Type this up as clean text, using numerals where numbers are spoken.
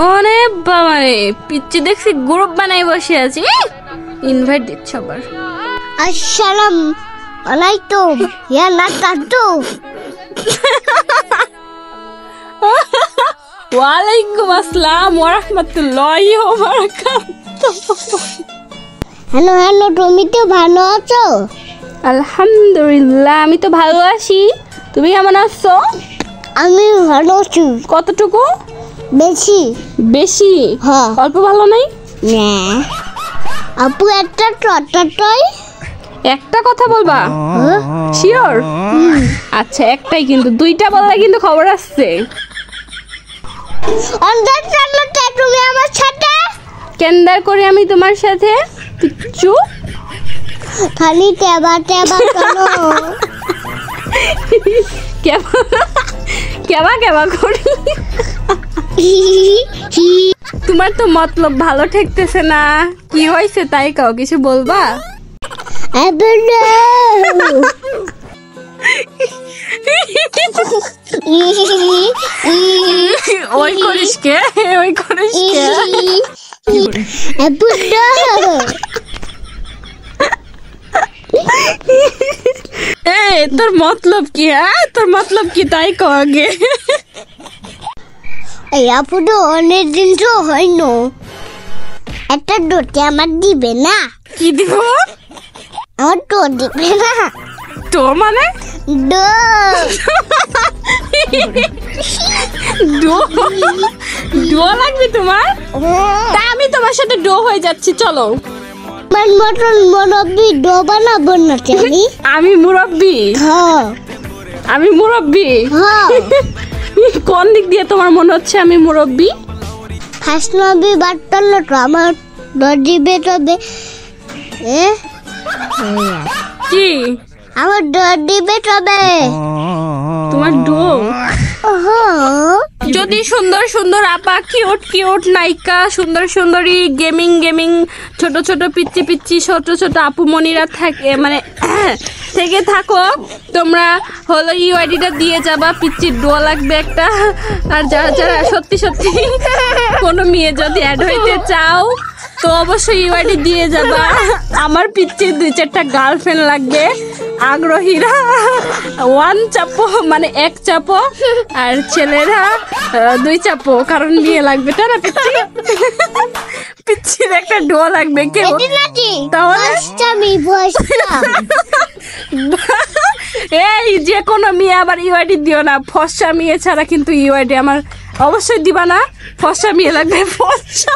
ওরে বাবা রে, পিচ্ছি দেখছি গ্রুপ বানাই বসে আছি। ইনভাইট দিচ্ছ আবার। আসসালাম আলাইকুম ইয়া নাকাতু। ওয়ালাইকুম আসসালাম ওয়া রাহমাতুল্লাহি ওয়া বারাকাতুহু। হ্যালো হ্যালো, তুমি তো ভালো আছো? আলহামদুলিল্লাহ, আমি তো ভালো আছি। তুমি কেমন আছো? আমি ভালো আছি। কতটুকু? বেশি বেশি? হ্যাঁ। অল্প ভালো নাই? না আপু, একটা টটাটাই একটা কথা বলবা? শিওর? আচ্ছা একটাই, কিন্তু দুইটা বললে কিন্তু খবর আসছে। অন্তত চালাতে তুমি আমার সাথে কেন্দার করে আমি তোমার সাথে পিচ্চু খালি টেবা টেবা করো। কেবা কেবা কেবা করি। তোমার তো মতলব ভালো ঠেকতেছে না, কি হয়েছে তাই কাও, কিছু বলবা? ওই করিস কে, ওই করিস কে? এই তোর মতলব কি? হ্যাঁ তোর মতলব কি তাই কও আগে। এই আপু তো অনেক দিন তো হয়ন, একটা ডোতে আমার দিবে না? কি দিব? আমার তো দিবে না। তো মানে ডো ডো ডো লাগবে তোমার? তা আমি তোমার সাথে ডো হয়ে যাচ্ছি, চলো। আমার মতন মুরব্বি ডো বানাবো না তুমি? আমি মুরব্বি? হ্যাঁ আমি মুরব্বি? হ্যাঁ। কোন দিক দিয়ে তোমার মনে হচ্ছে আমি মুরব্বি? হাসনবি বাট্টল তো আমার দিবে তবে কি আমার দিবে তবে তোমার ডো? যদি সুন্দর সুন্দর আপা, কিউট কিউট নায়িকা, সুন্দর সুন্দরী, গেমিং গেমিং, ছোট ছোট পিচ্চি পিচ্চি ছোট ছোট আপুমনিরা থাকে, মানে থেকে থাকো, তোমরা হলো ইউআইডিটা দিয়ে যাবা। পিচ্চির ডো লাগবে একটা। আর যারা যারা সত্যি সত্যি কোনো মেয়ে যদি অ্যাড হইতে চাও তো অবশ্যই ইউআইডি দিয়ে যাবা। আমার পিচ্চির 2-4টা গার্লফ্রেন্ড লাগবে আগ্রহীরা। 1 চাপো, মানে 1 চাপো, আর ছেলেরা 2 চাপো, কারণ বিয়ে লাগবে। তারা পিচ্চি পিচ্চির একটা ডো লাগবে। কেউ তাহলে এই যে কোনো মেয়ে আবার ইউআইডি দিও না। ফর্সা মেয়ে ছাড়া কিন্তু ইউআইডি আমার অবশ্যই দিবা না। ফর্সা মেয়ে লাগবে, ফর্সা।